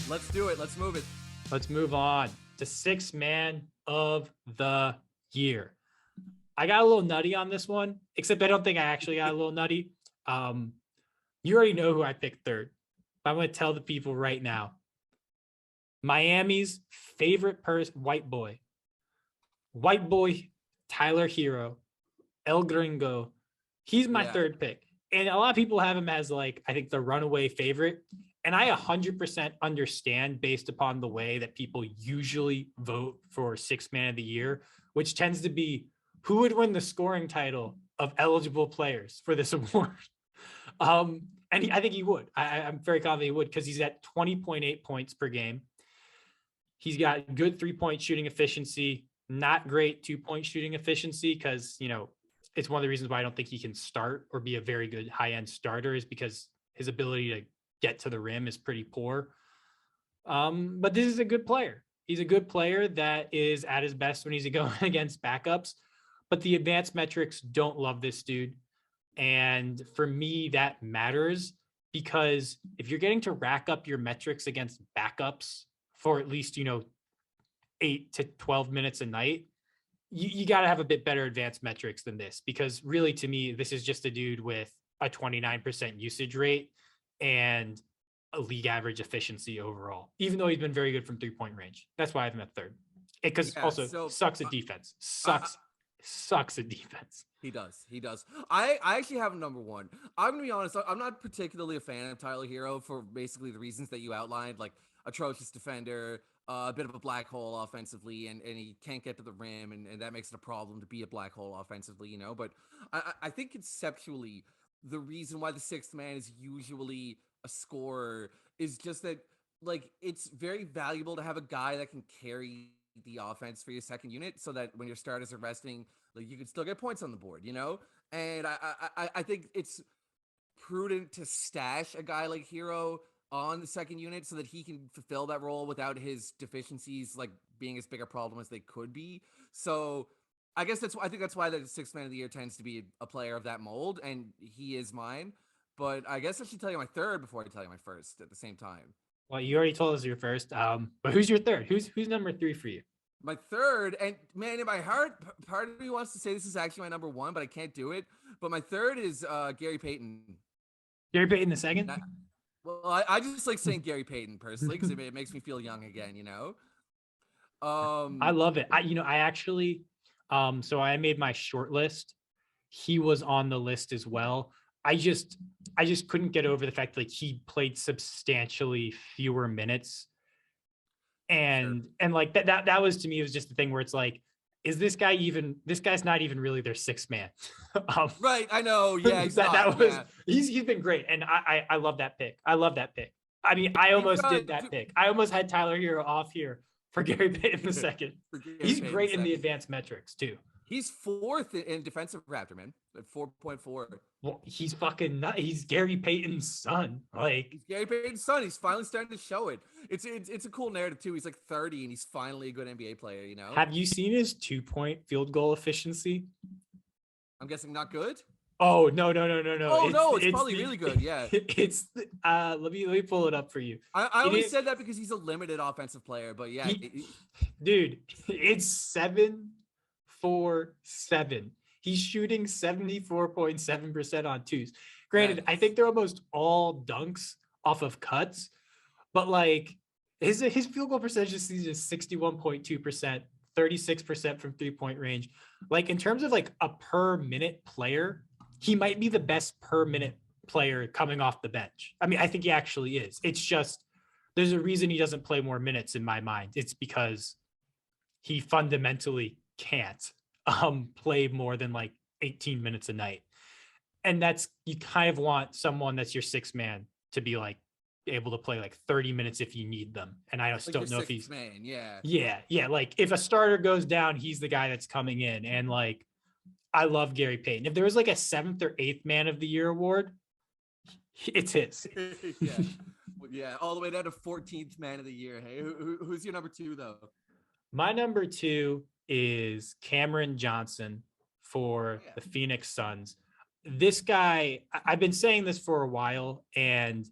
Let's do it. Let's move it. Let's move on to sixth man of the year. I got a little nutty on this one, except I don't think I actually got a little nutty. You already know who I picked third, but I'm going to tell the people right now. Miami's favorite white boy, Tyler Hero, El Gringo. He's my third pick. And a lot of people have him as like, I think the runaway favorite. And I 100% understand based upon the way that people usually vote for sixth man of the year, which tends to be who would win the scoring title of eligible players for this award. I think he would. I'm very confident he would because he's at 20.8 points per game. He's got good 3-point shooting efficiency, not great 2-point shooting efficiency because, you know, it's one of the reasons why I don't think he can start or be a very good high-end starter is because his ability to get to the rim is pretty poor. But this is a good player. He's a good player that is at his best when he's going against backups. But the advanced metrics don't love this dude. And for me, that matters because if you're getting to rack up your metrics against backups for at least, 8 to 12 minutes a night, you got to have a bit better advanced metrics than this, because really to me, this is just a dude with a 29% usage rate and a league average efficiency overall, even though he's been very good from 3-point range. That's why I have him at third. Because sucks at defense. Sucks at defense. He does. I actually have him number one. I'm going to be honest. I'm not particularly a fan of Tyler Hero for basically the reasons that you outlined, like atrocious defender, a bit of a black hole offensively, and he can't get to the rim, and that makes it a problem to be a black hole offensively, But I think conceptually, the reason why the sixth man is usually a scorer is just that, like, it's very valuable to have a guy that can carry the offense for your second unit so that when your starters are resting, like, you can still get points on the board, And I think it's prudent to stash a guy like Hero on the second unit so that he can fulfill that role without his deficiencies like being as big a problem as they could be. So I think that's why the sixth man of the year tends to be a player of that mold, and he is mine. But I guess I should tell you my third before I tell you my first at the same time. Well, you already told us your first. But who's your third? Who's number 3 for you? My third, and man, in my heart, part of me wants to say this is actually my number one, but I can't do it. But my third is Gary Payton. Gary Payton the second? Well, I just like saying Gary Payton personally because it makes me feel young again, I love it. I actually, so I made my short list. He was on the list as well. I just couldn't get over the fact that, like, he played substantially fewer minutes. And like that was, to me, it was just the thing where it's like, is this guy's not even really their sixth man. Right. I know. Yeah. He's been great. And I love that pick. I I mean, I almost did that pick. I almost had Tyler Hero off here for Gary Payton the second. He's great in the advanced metrics too. He's fourth in defensive Raptor, man, at 4.4. Well, he's fucking nuts. He's Gary Payton's son. Like, he's Gary Payton's son. He's finally starting to show it. It's a cool narrative too. He's like 30 and he's finally a good NBA player, Have you seen his 2-point field goal efficiency? I'm guessing not good. Oh, no. Oh, it's probably really good. Yeah. Let me pull it up for you. I only said that because he's a limited offensive player, but yeah. Dude, it's 7-4-7. He's shooting 74.7% on twos. Granted, I think they're almost all dunks off of cuts, but like his field goal percentage is 61.2%, 36% from 3-point range. Like, in terms of like a per minute player, he might be the best per minute player coming off the bench. I mean, I think he actually is. It's just, there's a reason he doesn't play more minutes in my mind. It's because he fundamentally can't play more than like 18 minutes a night. And that's, you kind of want someone that's your sixth man to be like able to play like 30 minutes if you need them. And I just don't know if he's man. Yeah. Like, if a starter goes down, he's the guy that's coming in. And like, I love Gary Payton. If there was like a 7th or 8th man of the year award, it's his. Yeah. All the way down to 14th man of the year. Hey, who's your number 2 though? My number 2 is Cameron Johnson for the Phoenix Suns. This guy, I've been saying this for a while, and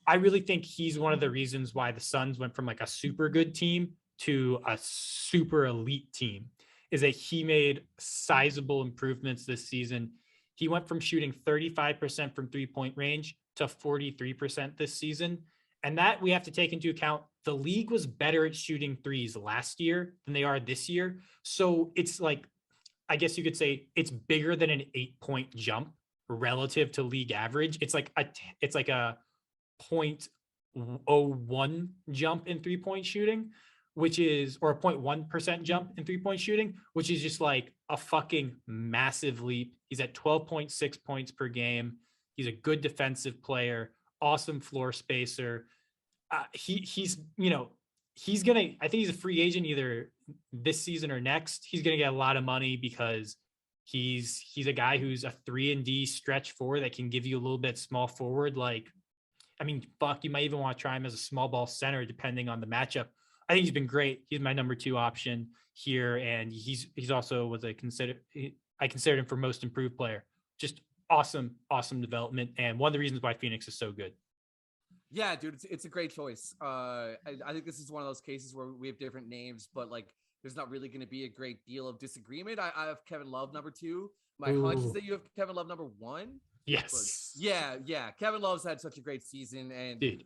I really think he's one of the reasons why the Suns went from like a super good team to a super elite team, is that he made sizable improvements this season. He went from shooting 35% from 3-point range to 43% this season. And that we have to take into account. The league was better at shooting threes last year than they are this year. So it's like, I guess you could say it's bigger than an 8-point jump relative to league average. It's like a 0.01 jump in 3-point shooting, which is, or a 0.1% jump in 3-point shooting, which is just like a fucking massive leap. He's at 12.6 points per game. He's a good defensive player, awesome floor spacer. He's, you know, he's gonna, I think he's a free agent either this season or next. He's gonna get a lot of money because he's a guy who's a 3-and-D stretch forward that can give you a little bit small forward. Like, I mean, fuck, you might even want to try him as a small ball center depending on the matchup. I think he's been great. He's my number 2 option here, and he's also I considered him for most improved player. Just awesome development, and one of the reasons why Phoenix is so good. Yeah, dude, it's a great choice. I think this is one of those cases where we have different names, but like there's not really going to be a great deal of disagreement. I have Kevin Love number 2. My hunch is that you have Kevin Love number 1. Yes. But yeah. Kevin Love's had such a great season, and dude,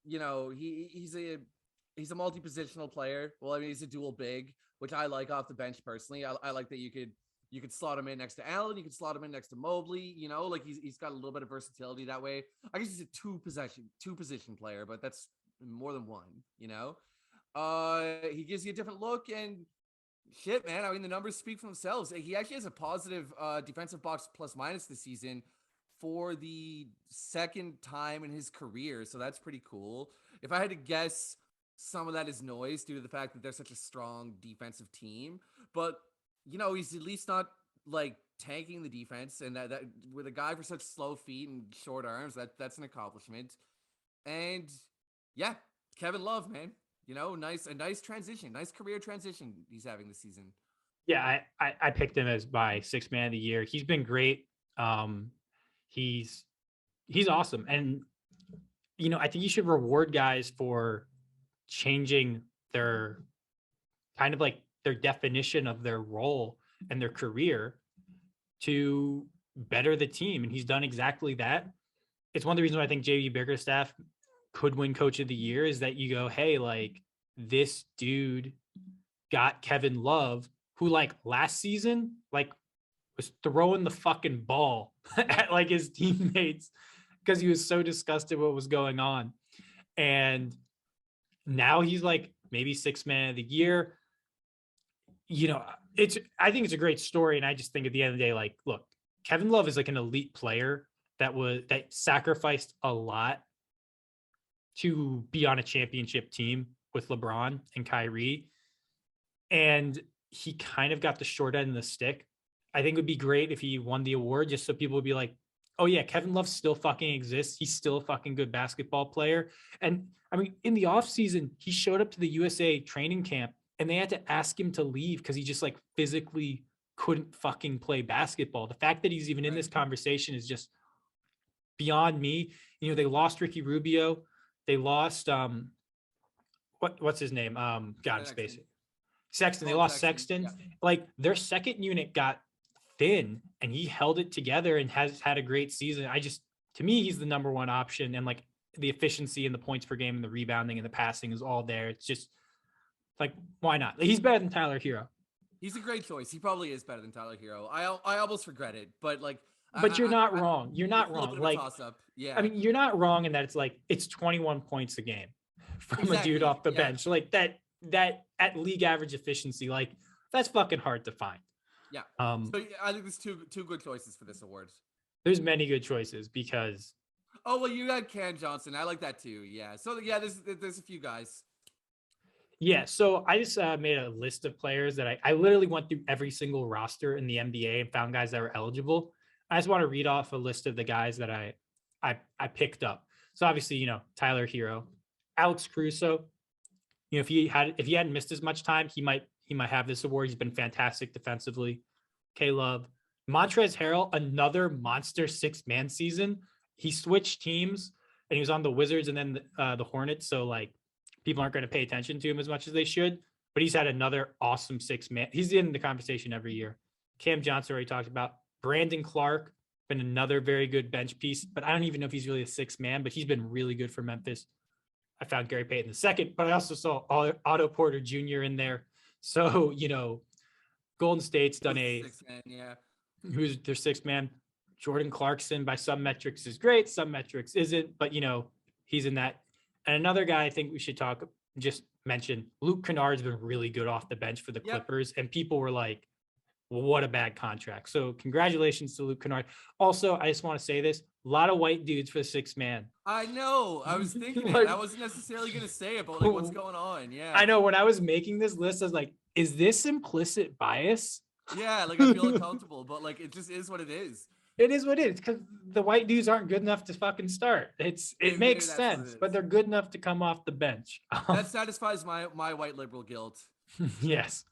you know he's a multi-positional player. Well, I mean he's a dual big, which I like off the bench personally. I like that you could slot him in next to Allen, you could slot him in next to Mobley. You know, like he's got a little bit of versatility that way. I guess he's a two position player, but that's more than one. You know, he gives you a different look and. Shit, man. I mean, the numbers speak for themselves. He actually has a positive defensive box plus minus this season for the second time in his career. So that's pretty cool. If I had to guess, some of that is noise due to the fact that they're such a strong defensive team. But, you know, he's at least not like tanking the defense. And that with a guy for such slow feet and short arms, that's an accomplishment. And yeah, Kevin Love, man. You know, a nice transition, nice career transition he's having this season. Yeah, I picked him as my 6th man of the year. He's been great. He's awesome. And, you know, I think you should reward guys for changing their kind of like their definition of their role and their career to better the team. And he's done exactly that. It's one of the reasons why I think JB Bickerstaff could win coach of the year is that you go, hey, like this dude got Kevin Love, who like last season, like was throwing the fucking ball at like his teammates because he was so disgusted what was going on. And now he's like maybe 6th man of the year. You know, I think it's a great story. And I just think at the end of the day, like, look, Kevin Love is like an elite player that sacrificed a lot to be on a championship team with LeBron and Kyrie. And he kind of got the short end of the stick. I think it would be great if he won the award just so people would be like, oh yeah, Kevin Love still fucking exists. He's still a fucking good basketball player. And I mean, in the offseason, he showed up to the USA training camp and they had to ask him to leave because he just like physically couldn't fucking play basketball. The fact that he's even in this conversation is just beyond me. You know, they lost Ricky Rubio. They lost what's his name? God, space it. Sexton. They lost Sexton. Yeah. Like their second unit got thin and he held it together and has had a great season. To me, he's the number 1 option, and like the efficiency and the points per game and the rebounding and the passing is all there. It's just like, why not? He's better than Tyler Hero. He's a great choice. He probably is better than Tyler Hero. I almost regret it, but like, but you're not wrong. You're not wrong. Like, yeah. I mean, you're not wrong in that it's 21 points a game from a dude off the bench. Like that at league average efficiency, like that's fucking hard to find. Yeah. So I think there's two good choices for this award. There's many good choices because. Oh well, you got Cam Johnson. I like that too. Yeah. So yeah, there's a few guys. Yeah, so I just made a list of players that I literally went through every single roster in the NBA and found guys that were eligible. I just want to read off a list of the guys that I picked up. So obviously, you know, Tyler Hero, Alex Caruso. You know, if he hadn't missed as much time, he might have this award. He's been fantastic defensively. K-Love. Montrezl Harrell, another monster 6-man season. He switched teams and he was on the Wizards and then the Hornets. So like people aren't going to pay attention to him as much as they should. But he's had another awesome six man. He's in the conversation every year. Cam Johnson already talked about. Brandon Clark been another very good bench piece, but I don't even know if he's really a six man, but he's been really good for Memphis. I found Gary Payton the second, but I also saw Otto Porter Jr. in there. So, you know, Golden State's done a Six man, yeah. Who's their sixth man. Jordan Clarkson by some metrics is great, some metrics isn't, but you know, he's in that. And another guy I think we should just mention, Luke Kennard's been really good off the bench for the Clippers, and people were like, what a bad contract. So congratulations to Luke Kennard. Also, I just want to say this, a lot of white dudes for the sixth man. I know. I was thinking Like, it. I wasn't necessarily going to say it, but like, what's going on? Yeah. I know when I was making this list, I was like, is this implicit bias? Yeah, like I feel uncomfortable, but like it just is what it is. It is what it is, because the white dudes aren't good enough to fucking start. It makes sense, but they're good enough to come off the bench. That satisfies my white liberal guilt. Yes.